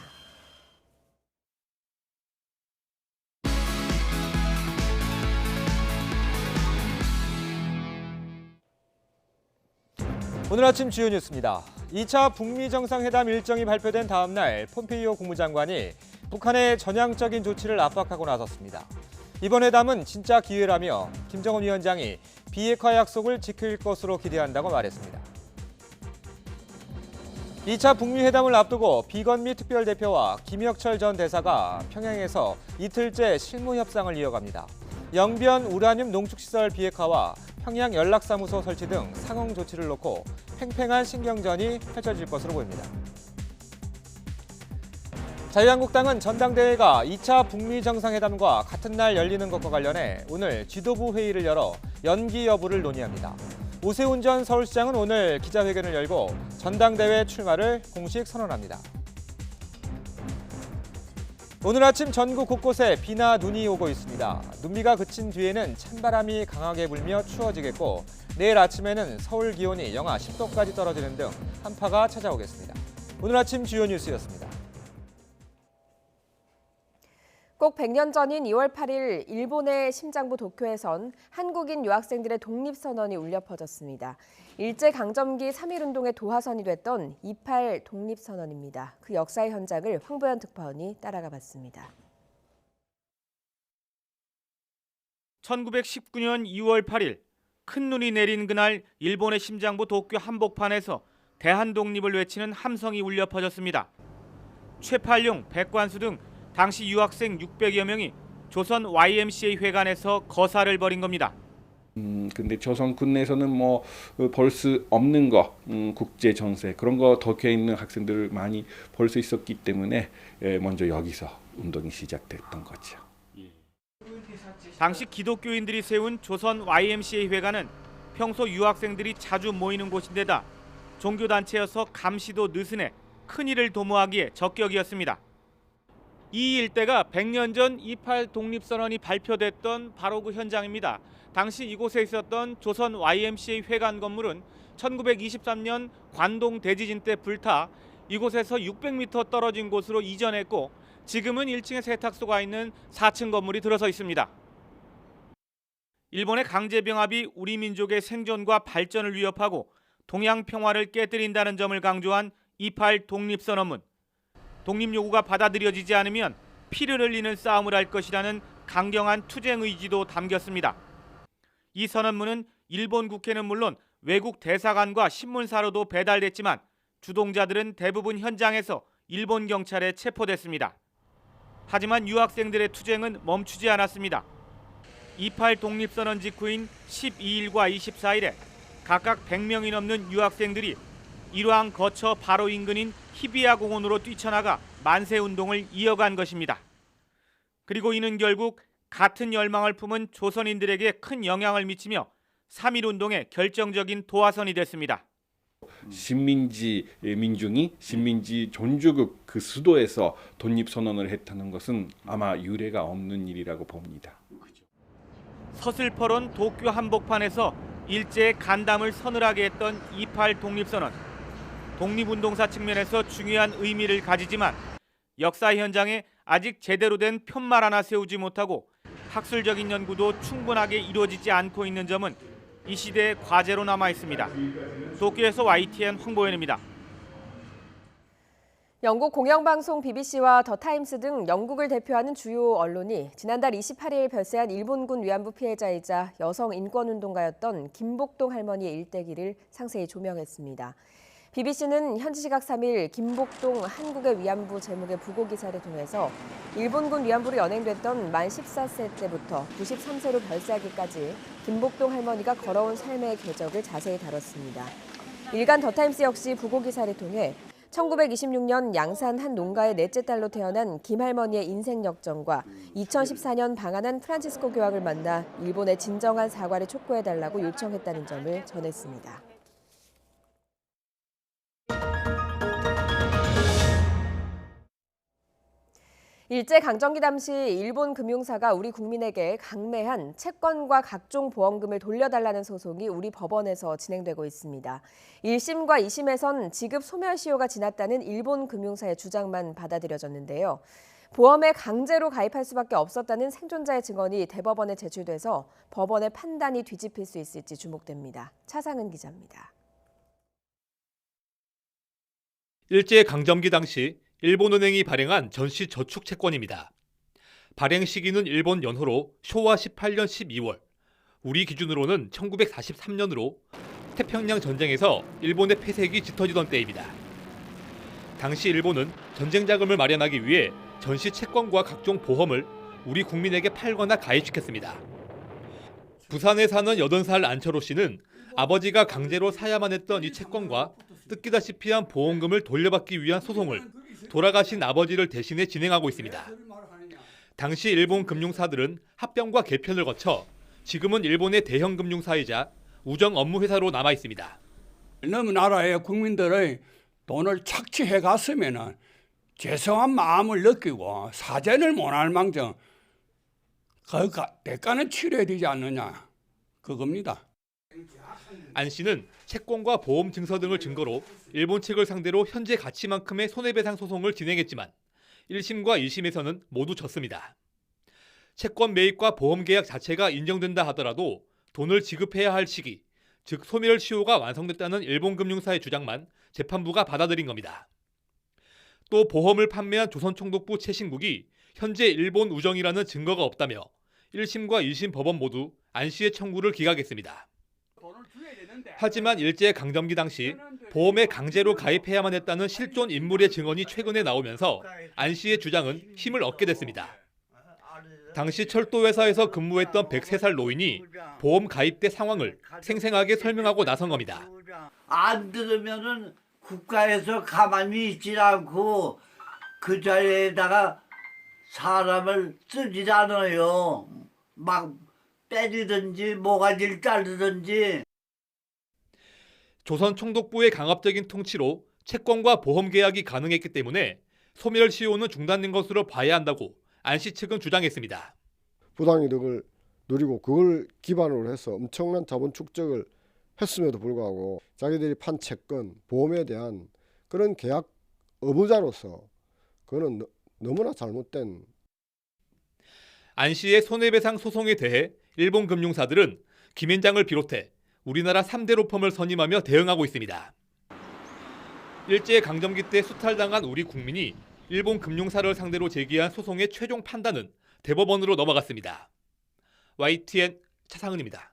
오늘 아침 주요 뉴스입니다. 2차 북미 정상회담 일정이 발표된 다음 날 폼페이오 국무장관이 북한의 전향적인 조치를 압박하고 나섰습니다. 이번 회담은 진짜 기회라며 김정은 위원장이 비핵화 약속을 지킬 것으로 기대한다고 말했습니다. 2차 북미 회담을 앞두고 비건미 특별대표와 김혁철 전 대사가 평양에서 이틀째 실무 협상을 이어갑니다. 영변 우라늄 농축시설 비핵화와 평양 연락사무소 설치 등 상응 조치를 놓고 팽팽한 신경전이 펼쳐질 것으로 보입니다. 자유한국당은 전당대회가 2차 북미 정상회담과 같은 날 열리는 것과 관련해 오늘 지도부 회의를 열어 연기 여부를 논의합니다. 오세훈 전 서울시장은 오늘 기자회견을 열고 전당대회 출마를 공식 선언합니다. 오늘 아침 전국 곳곳에 비나 눈이 오고 있습니다. 눈비가 그친 뒤에는 찬바람이 강하게 불며 추워지겠고 내일 아침에는 서울 기온이 영하 10도까지 떨어지는 등 한파가 찾아오겠습니다. 오늘 아침 주요 뉴스였습니다. 꼭 100년 전인 2월 8일 일본의 심장부 도쿄에선 한국인 유학생들의 독립선언이 울려 퍼졌습니다. 일제강점기 3.1운동의 도화선이 됐던 28 독립선언입니다. 그 역사의 현장을 황보연 특파원이 따라가 봤습니다. 1919년 2월 8일 큰 눈이 내린 그날 일본의 심장부 도쿄 한복판에서 대한독립을 외치는 함성이 울려 퍼졌습니다. 최팔룡, 백관수 등 당시 유학생 600여 명이 조선 YMCA 회관에서 거사를 벌인 겁니다. 근데 조선 군내에서는 뭐 볼 수 없는 거, 국제 전세 그런 거 도쿄에 있는 학생들을 많이 볼 수 있었기 때문에 먼저 여기서 운동이 시작됐던 거죠. 당시 기독교인들이 세운 조선 YMCA 회관은 평소 유학생들이 자주 모이는 곳인데다 종교단체여서 감시도 느슨해 큰일을 도모하기에 적격이었습니다. 이 일대가 100년 전 28 독립선언이 발표됐던 바로 그 현장입니다. 당시 이곳에 있었던 조선 YMCA 회관 건물은 1923년 관동 대지진 때 불타 이곳에서 600m 떨어진 곳으로 이전했고 지금은 1층에 세탁소가 있는 4층 건물이 들어서 있습니다. 일본의 강제병합이 우리 민족의 생존과 발전을 위협하고 동양 평화를 깨뜨린다는 점을 강조한 28 독립선언문. 독립 요구가 받아들여지지 않으면 피를 흘리는 싸움을 할 것이라는 강경한 투쟁 의지도 담겼습니다. 이 선언문은 일본 국회는 물론 외국 대사관과 신문사로도 배달됐지만 주동자들은 대부분 현장에서 일본 경찰에 체포됐습니다. 하지만 유학생들의 투쟁은 멈추지 않았습니다. 28 독립선언 직후인 12일과 24일에 각각 100명이 넘는 유학생들이 일왕 거처 바로 인근인 히비야 공원으로 뛰쳐나가 만세운동을 이어간 것입니다. 그리고 이는 결국 같은 열망을 품은 조선인들에게 큰 영향을 미치며 3.1운동의 결정적인 도화선이 됐습니다. 식민지 민중이 식민지 종주국 그 수도에서 독립선언을 했다는 것은 아마 유례가 없는 일이라고 봅니다. 서슬퍼런 도쿄 한복판에서 일제의 간담을 서늘하게 했던 28 독립선언. 독립운동사 측면에서 중요한 의미를 가지지만 역사 현장에 아직 제대로 된 편말 하나 세우지 못하고 학술적인 연구도 충분하게 이루어지지 않고 있는 점은 이 시대의 과제로 남아 있습니다. 도쿄에서 YTN 황보현입니다. 영국 공영방송 BBC와 더타임스 등 영국을 대표하는 주요 언론이 지난달 28일 별세한 일본군 위안부 피해자이자 여성 인권운동가였던 김복동 할머니의 일대기를 상세히 조명했습니다. BBC는 현지 시각 3일 김복동 한국의 위안부 제목의 부고 기사를 통해서 일본군 위안부로 연행됐던 만 14세 때부터 93세로 별세하기까지 김복동 할머니가 걸어온 삶의 궤적을 자세히 다뤘습니다. 일간 더타임스 역시 부고 기사를 통해 1926년 양산 한 농가의 넷째 딸로 태어난 김 할머니의 인생 역정과 2014년 방한한 프란치스코 교황을 만나 일본의 진정한 사과를 촉구해달라고 요청했다는 점을 전했습니다. 일제강점기 당시 일본 금융사가 우리 국민에게 강매한 채권과 각종 보험금을 돌려달라는 소송이 우리 법원에서 진행되고 있습니다. 1심과 2심에선 지급 소멸시효가 지났다는 일본 금융사의 주장만 받아들여졌는데요. 보험에 강제로 가입할 수밖에 없었다는 생존자의 증언이 대법원에 제출돼서 법원의 판단이 뒤집힐 수 있을지 주목됩니다. 차상은 기자입니다. 일제강점기 당시 일본은행이 발행한 전시저축채권입니다. 발행 시기는 일본 연호로 쇼와 18년 12월, 우리 기준으로는 1943년으로 태평양 전쟁에서 일본의 폐색이 짙어지던 때입니다. 당시 일본은 전쟁 자금을 마련하기 위해 전시채권과 각종 보험을 우리 국민에게 팔거나 가입시켰습니다. 부산에 사는 80살 안철호 씨는 아버지가 강제로 사야만 했던 이 채권과 뜯기다시피 한 보험금을 돌려받기 위한 소송을 돌아가신 아버지를 대신해 진행하고 있습니다. 당시 일본 금융사들은 합병과 개편을 거쳐 지금은 일본의 대형 금융사이자 우정 업무 회사로 남아 있습니다. 너무 나라의 국민들의 돈을 착취해 갔으면은 죄송한 마음을 느끼고 사죄를 못할 망정 그 대가는 치러야 되지 않느냐 그겁니다. 안 씨는 채권과 보험 증서 등을 증거로 일본 측을 상대로 현재 가치만큼의 손해배상 소송을 진행했지만 1심과 2심에서는 모두 졌습니다. 채권 매입과 보험 계약 자체가 인정된다 하더라도 돈을 지급해야 할 시기, 즉 소멸시효가 완성됐다는 일본 금융사의 주장만 재판부가 받아들인 겁니다. 또 보험을 판매한 조선총독부 최신국이 현재 일본 우정이라는 증거가 없다며 1심과 2심 법원 모두 안 씨의 청구를 기각했습니다. 하지만 일제강점기 당시 보험에 강제로 가입해야만 했다는 실존 인물의 증언이 최근에 나오면서 안 씨의 주장은 힘을 얻게 됐습니다. 당시 철도회사에서 근무했던 103살 노인이 보험 가입 때 상황을 생생하게 설명하고 나선 겁니다. 안 들으면은 국가에서 가만히 있지 않고 그 자리에다가 사람을 쓰지 않아요. 막 때리든지 모가지를 자르든지. 조선 총독부의 강압적인 통치로 채권과 보험 계약이 가능했기 때문에 소멸시효는 중단된 것으로 봐야 한다고 안 씨 측은 주장했습니다. 부당이득을 누리고 그걸 기반으로 해서 엄청난 자본 축적을 했음에도 불구하고 자기들이 판 채권, 보험에 대한 그런 계약 의무자로서 그거는 너무나 잘못된. 안 씨의 손해배상 소송에 대해 일본 금융사들은 김앤장을 비롯해 우리나라 3대 로펌을 선임하며 대응하고 있습니다. 일제강점기 때 수탈당한 우리 국민이 일본 금융사를 상대로 제기한 소송의 최종 판단은 대법원으로 넘어갔습니다. YTN 차상은입니다.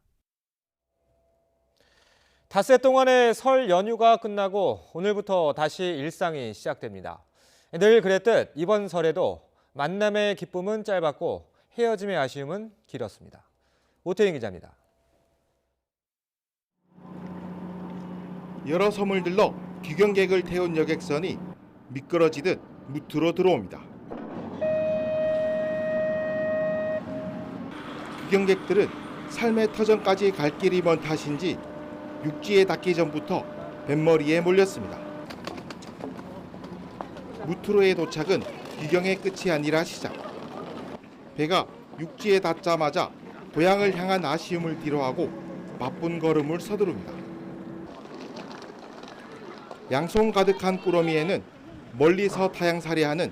닷새 동안의 설 연휴가 끝나고 오늘부터 다시 일상이 시작됩니다. 늘 그랬듯 이번 설에도 만남의 기쁨은 짧았고 헤어짐의 아쉬움은 길었습니다. 오태인 기자입니다. 여러 선물들로 귀경객을 태운 여객선이 미끄러지듯 무트로 들어옵니다. 귀경객들은 삶의 터전까지 갈 길이 먼 탓인지 육지에 닿기 전부터 뱃머리에 몰렸습니다. 무트로의 도착은 귀경의 끝이 아니라 시작. 배가 육지에 닿자마자 고향을 향한 아쉬움을 뒤로하고 바쁜 걸음을 서두릅니다. 양손 가득한 꾸러미에는 멀리서 타양살이하는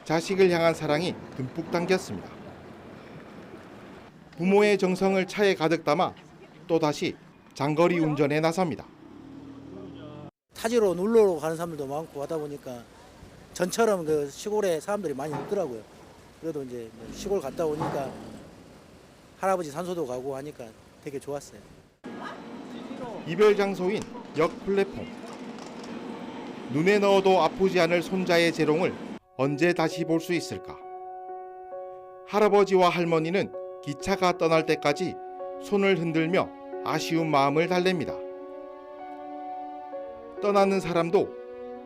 자식을 향한 사랑이 듬뿍 담겼습니다. 부모의 정성을 차에 가득 담아 또다시 장거리 운전에 나섭니다. 타지로 놀러 가는 사람들도 많고 하다 보니까 전처럼 그 시골에 사람들이 많이 없더라고요. 그래도 이제 시골 갔다 오니까 할아버지 산소도 가고 하니까 되게 좋았어요. 이별 장소인 역 플랫폼. 눈에 넣어도 아프지 않을 손자의 재롱을 언제 다시 볼 수 있을까? 할아버지와 할머니는 기차가 떠날 때까지 손을 흔들며 아쉬운 마음을 달랩니다. 떠나는 사람도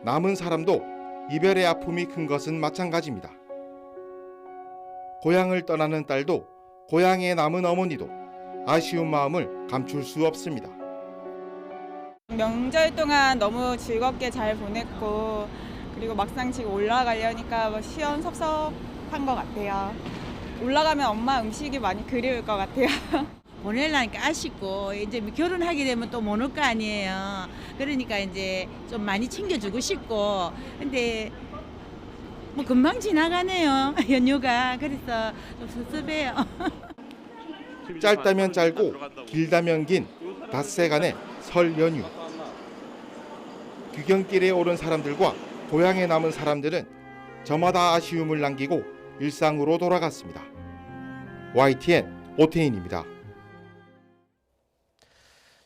남은 사람도 이별의 아픔이 큰 것은 마찬가지입니다. 고향을 떠나는 딸도 고향에 남은 어머니도 아쉬운 마음을 감출 수 없습니다. 명절 동안 너무 즐겁게 잘 보냈고 그리고 막상 지금 올라가려니까 시원섭섭한 것 같아요. 올라가면 엄마 음식이 많이 그리울 것 같아요. 보내려니까 아쉽고 이제 결혼하게 되면 또 못 올 거 아니에요. 그러니까 이제 좀 많이 챙겨주고 싶고 근데 뭐 금방 지나가네요. 연휴가. 그래서 좀 섭섭해요. 짧다면 짧고 길다면 긴 닷새간의 설 연휴. 귀경길에 오른 사람들과 고향에 남은 사람들은 저마다 아쉬움을 남기고 일상으로 돌아갔습니다. YTN 오태인입니다.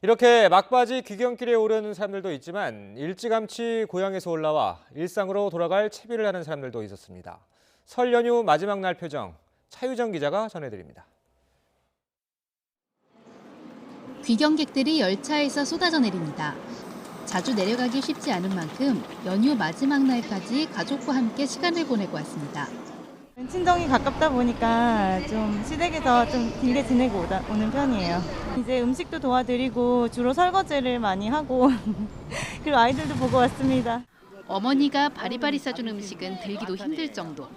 이렇게 막바지 귀경길에 오르는 사람들도 있지만 일찌감치 고향에서 올라와 일상으로 돌아갈 채비를 하는 사람들도 있었습니다. 설 연휴 마지막 날 표정, 차유정 기자가 전해드립니다. 귀경객들이 열차에서 쏟아져 내립니다. 자주 내려가기 쉽지 않은 만큼 연휴 마지막 날까지 가족과 함께 시간을 보내고 왔습니다. 친정이 가깝다 보니까 좀 시댁에서 좀 길게 지내고 오는 편이에요. 이제 음식도 도와드리고 주로 설거지를 많이 하고 그리고 아이들도 보고 왔습니다. 어머니가 바리바리 싸준 음식은 들기도 힘들 정도.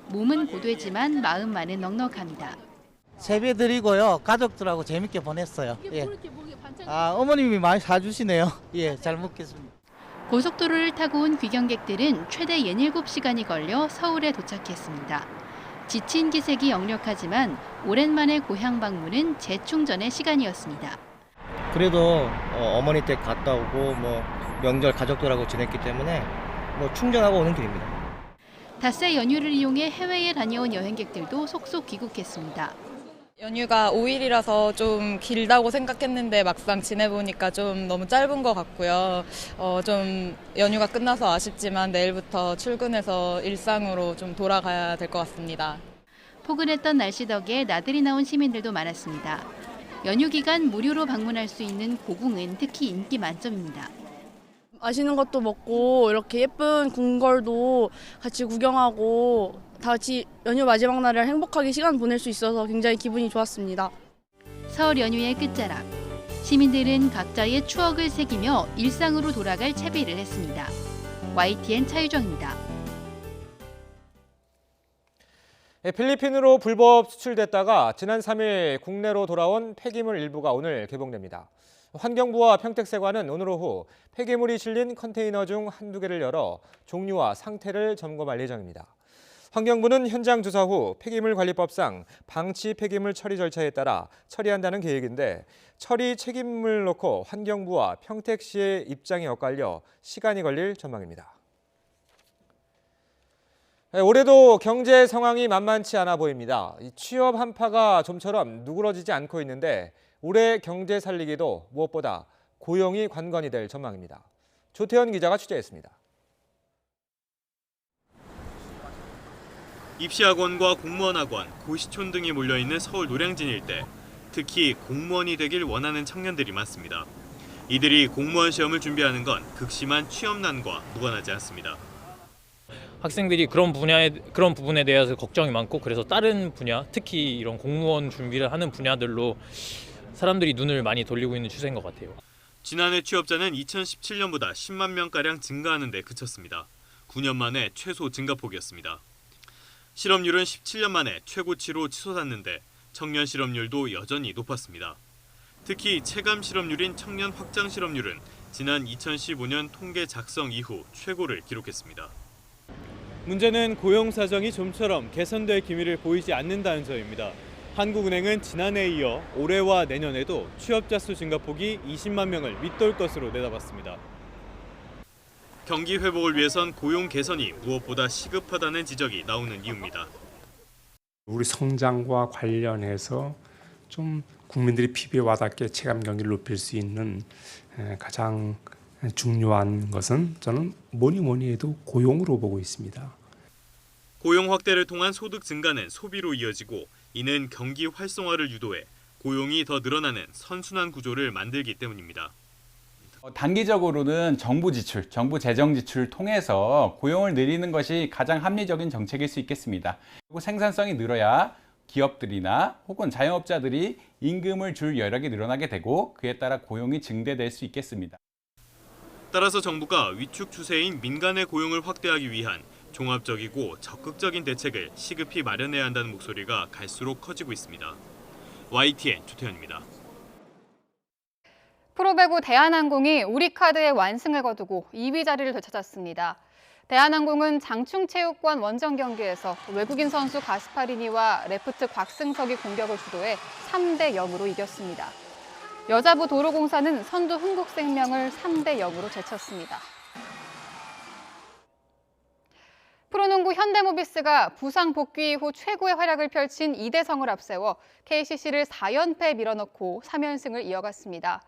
몸은 고되지만 마음만은 넉넉합니다. 세배 드리고요. 가족들하고 재밌게 보냈어요. 예. 어머님이 많이 사주시네요. 예, 잘 먹겠습니다. 고속도로를 타고 온 귀경객들은 최대 67시간이 걸려 서울에 도착했습니다. 지친 기색이 역력하지만 오랜만에 고향 방문은 재충전의 시간이었습니다. 그래도 어머니 댁 갔다 오고 뭐 명절 가족들하고 지냈기 때문에 뭐 충전하고 오는 길입니다. 닷새 연휴를 이용해 해외에 다녀온 여행객들도 속속 귀국했습니다. 연휴가 5일이라서 좀 길다고 생각했는데 막상 지내보니까 좀 너무 짧은 것 같고요. 좀 연휴가 끝나서 아쉽지만 내일부터 출근해서 일상으로 좀 돌아가야 될 것 같습니다. 포근했던 날씨 덕에 나들이 나온 시민들도 많았습니다. 연휴 기간 무료로 방문할 수 있는 고궁은 특히 인기 만점입니다. 맛있는 것도 먹고 이렇게 예쁜 궁궐도 같이 구경하고 다 같이 연휴 마지막 날을 행복하게 시간 보낼 수 있어서 굉장히 기분이 좋았습니다. 설 연휴의 끝자락. 시민들은 각자의 추억을 새기며 일상으로 돌아갈 채비를 했습니다. YTN 차유정입니다. 필리핀으로 불법 수출됐다가 지난 3일 국내로 돌아온 폐기물 일부가 오늘 개봉됩니다. 환경부와 평택세관은 오늘 오후 폐기물이 실린 컨테이너 중 한두 개를 열어 종류와 상태를 점검할 예정입니다. 환경부는 현장 조사 후 폐기물관리법상 방치 폐기물 처리 절차에 따라 처리한다는 계획인데 처리 책임을 놓고 환경부와 평택시의 입장이 엇갈려 시간이 걸릴 전망입니다. 올해도 경제 상황이 만만치 않아 보입니다. 취업 한파가 좀처럼 누그러지지 않고 있는데 올해 경제 살리기도 무엇보다 고용이 관건이 될 전망입니다. 조태현 기자가 취재했습니다. 입시학원과 공무원학원, 고시촌 등이 몰려있는 서울 노량진 일대. 특히 공무원이 되길 원하는 청년들이 많습니다. 이들이 공무원 시험을 준비하는 건 극심한 취업난과 무관하지 않습니다. 학생들이 그런 부분에 대해서 걱정이 많고 그래서 다른 분야, 특히 이런 공무원 준비를 하는 분야들로 사람들이 눈을 많이 돌리고 있는 추세인 것 같아요. 지난해 취업자는 2017년보다 10만 명가량 증가하는 데 그쳤습니다. 9년 만에 최소 증가폭이었습니다. 실업률은 17년 만에 최고치로 치솟았는데 청년 실업률도 여전히 높았습니다. 특히 체감 실업률인 청년 확장 실업률은 지난 2015년 통계 작성 이후 최고를 기록했습니다. 문제는 고용 사정이 좀처럼 개선될 기미를 보이지 않는다는 점입니다. 한국은행은 지난해에 이어 올해와 내년에도 취업자 수 증가폭이 20만 명을 밑돌 것으로 내다봤습니다. 경기 회복을 위해선 고용 개선이 무엇보다 시급하다는 지적이 나오는 이유입니다. 우리 성장과 관련해서 좀 국민들이 피부에 와닿게 체감 경기를 높일 수 있는 가장 중요한 것은 저는 뭐니 해도 고용으로 보고 있습니다. 고용 확대를 통한 소득 증가는 소비로 이어지고 이는 경기 활성화를 유도해 고용이 더 늘어나는 선순환 구조를 만들기 때문입니다. 단기적으로는 정부 지출, 정부 재정 지출을 통해서 고용을 늘리는 것이 가장 합리적인 정책일 수 있겠습니다. 그리고 생산성이 늘어야 기업들이나 혹은 자영업자들이 임금을 줄 여력이 늘어나게 되고 그에 따라 고용이 증대될 수 있겠습니다. 따라서 정부가 위축 추세인 민간의 고용을 확대하기 위한 종합적이고 적극적인 대책을 시급히 마련해야 한다는 목소리가 갈수록 커지고 있습니다. YTN 조태현입니다. 프로배구 대한항공이 우리카드의 완승을 거두고 2위 자리를 되찾았습니다. 대한항공은 장충체육관 원정 경기에서 외국인 선수 가스파리니와 레프트 곽승석이 공격을 주도해 3대 0으로 이겼습니다. 여자부 도로공사는 선두 흥국생명을 3대 0으로 제쳤습니다. 프로농구 현대모비스가 부상 복귀 이후 최고의 활약을 펼친 이대성을 앞세워 KCC를 4연패에 밀어넣고 3연승을 이어갔습니다.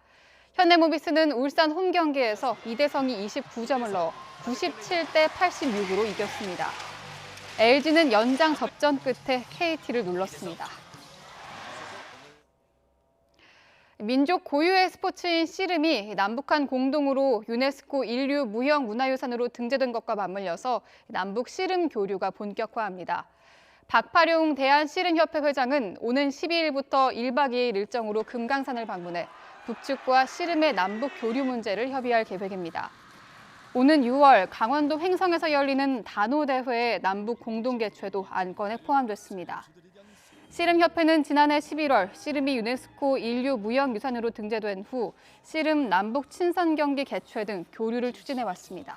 현대모비스는 울산 홈 경기에서 이대성이 29점을 넣어 97대 86으로 이겼습니다. LG는 연장 접전 끝에 KT를 눌렀습니다. 민족 고유의 스포츠인 씨름이 남북한 공동으로 유네스코 인류 무형 문화유산으로 등재된 것과 맞물려서 남북 씨름 교류가 본격화합니다. 박파룡 대한씨름협회 회장은 오는 12일부터 1박 2일 일정으로 금강산을 방문해 북측과 씨름의 남북 교류 문제를 협의할 계획입니다. 오는 6월 강원도 횡성에서 열리는 단오대회 남북 공동개최도 안건에 포함됐습니다. 씨름협회는 지난해 11월 씨름이 유네스코 인류 무형유산으로 등재된 후 씨름 남북 친선 경기 개최 등 교류를 추진해왔습니다.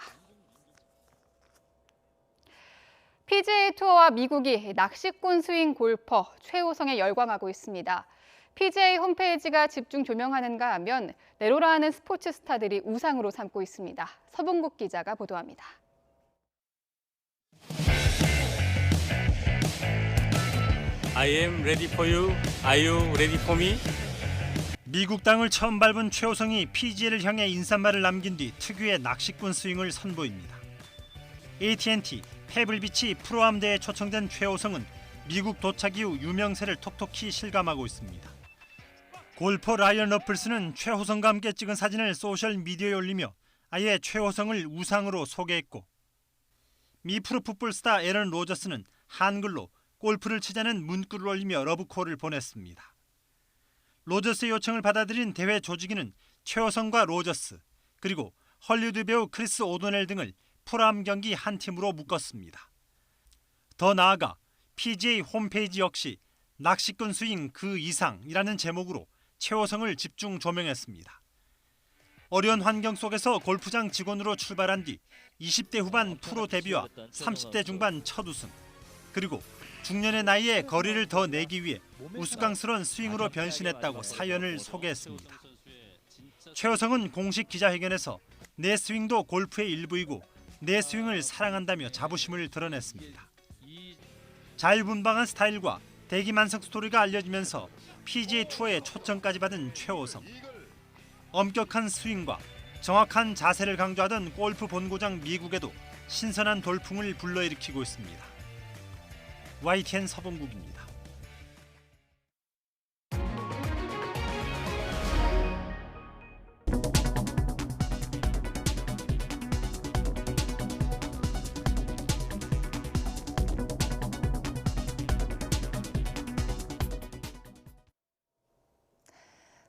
PGA 투어와 미국이 낚시꾼 스윙 골퍼 최호성에 열광하고 있습니다. PGA 홈페이지가 집중 조명하는가 하면 내로라 하는 스포츠 스타들이 우상으로 삼고 있습니다. 서봉국 기자가 보도합니다. I am ready for you. Are you ready for me? 미국 땅을 처음 밟은 최호성이 PGA를 향해 인사말을 남긴 뒤 특유의 낚시꾼 스윙을 선보입니다. AT&T 페블비치 프로암 대회에 초청된 최호성은 미국 도착 이후 유명세를 톡톡히 실감하고 있습니다. 골퍼 라이언 러플스는 최호성과 함께 찍은 사진을 소셜 미디어에 올리며 아예 최호성을 우상으로 소개했고, 미 프로 풋볼 스타 에런 로저스는 한글로 골프를 치자는 문구를 올리며 러브콜을 보냈습니다. 로저스의 요청을 받아들인 대회 조직위는 최호성과 로저스, 그리고 헐리우드 배우 크리스 오도넬 등을 프로암 경기 한 팀으로 묶었습니다. 더 나아가 PGA 홈페이지 역시 낚시꾼 스윙 그 이상이라는 제목으로 최호성을 집중 조명했습니다. 어려운 환경 속에서 골프장 직원으로 출발한 뒤 20대 후반 프로 데뷔와 30대 중반 첫 우승, 그리고 중년의 나이에 거리를 더 내기 위해 우스꽝스러운 스윙으로 변신했다고 사연을 소개했습니다. 최호성은 공식 기자회견에서 내 스윙도 골프의 일부이고 내 스윙을 사랑한다며 자부심을 드러냈습니다. 자유분방한 스타일과 대기만성 스토리가 알려지면서 PGA 투어에 초청까지 받은 최호성. 엄격한 스윙과 정확한 자세를 강조하던 골프 본고장 미국에도 신선한 돌풍을 불러일으키고 있습니다. YTN 서봉국입니다.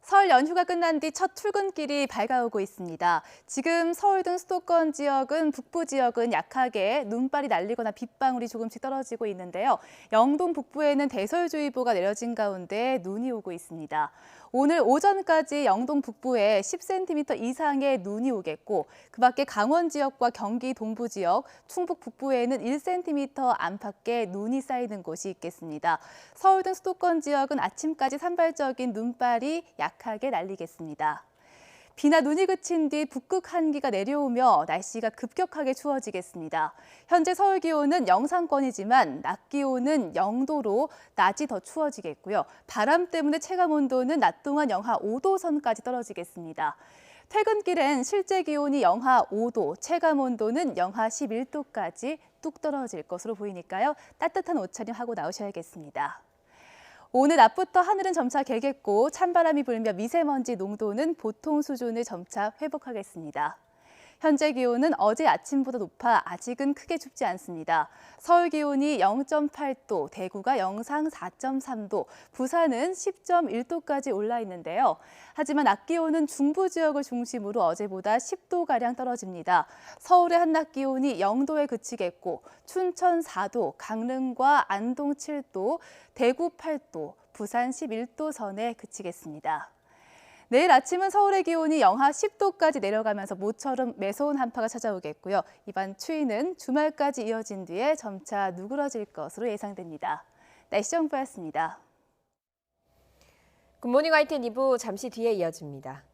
설 연휴가 끝난 뒤 첫 출근길이 밝아오고 있습니다. 지금 서울 등 수도권 지역은 북부 지역은 약하게 눈발이 날리거나 빗방울이 조금씩 떨어지고 있는데요. 영동 북부에는 대설주의보가 내려진 가운데 눈이 오고 있습니다. 오늘 오전까지 영동 북부에 10cm 이상의 눈이 오겠고, 그 밖에 강원 지역과 경기 동부 지역, 충북 북부에는 1cm 안팎의 눈이 쌓이는 곳이 있겠습니다. 서울 등 수도권 지역은 아침까지 산발적인 눈발이 약하게 날리겠습니다. 비나 눈이 그친 뒤 북극 한기가 내려오며 날씨가 급격하게 추워지겠습니다. 현재 서울 기온은 영상권이지만 낮 기온은 0도로 낮이 더 추워지겠고요. 바람 때문에 체감 온도는 낮 동안 영하 5도 선까지 떨어지겠습니다. 퇴근길엔 실제 기온이 영하 5도, 체감 온도는 영하 11도까지 뚝 떨어질 것으로 보이니까요. 따뜻한 옷차림하고 나오셔야겠습니다. 오늘 낮부터 하늘은 점차 개겠고 찬바람이 불며 미세먼지 농도는 보통 수준을 점차 회복하겠습니다. 현재 기온은 어제 아침보다 높아 아직은 크게 춥지 않습니다. 서울 기온이 0.8도, 대구가 영상 4.3도, 부산은 10.1도까지 올라 있는데요. 하지만 낮 기온은 중부 지역을 중심으로 어제보다 10도가량 떨어집니다. 서울의 한낮 기온이 0도에 그치겠고 춘천 4도, 강릉과 안동 7도, 대구 8도, 부산 11도 선에 그치겠습니다. 내일 아침은 서울의 기온이 영하 10도까지 내려가면서 모처럼 매서운 한파가 찾아오겠고요. 이번 추위는 주말까지 이어진 뒤에 점차 누그러질 것으로 예상됩니다. 날씨 정보였습니다. 굿모닝 YTN 2부 잠시 뒤에 이어집니다.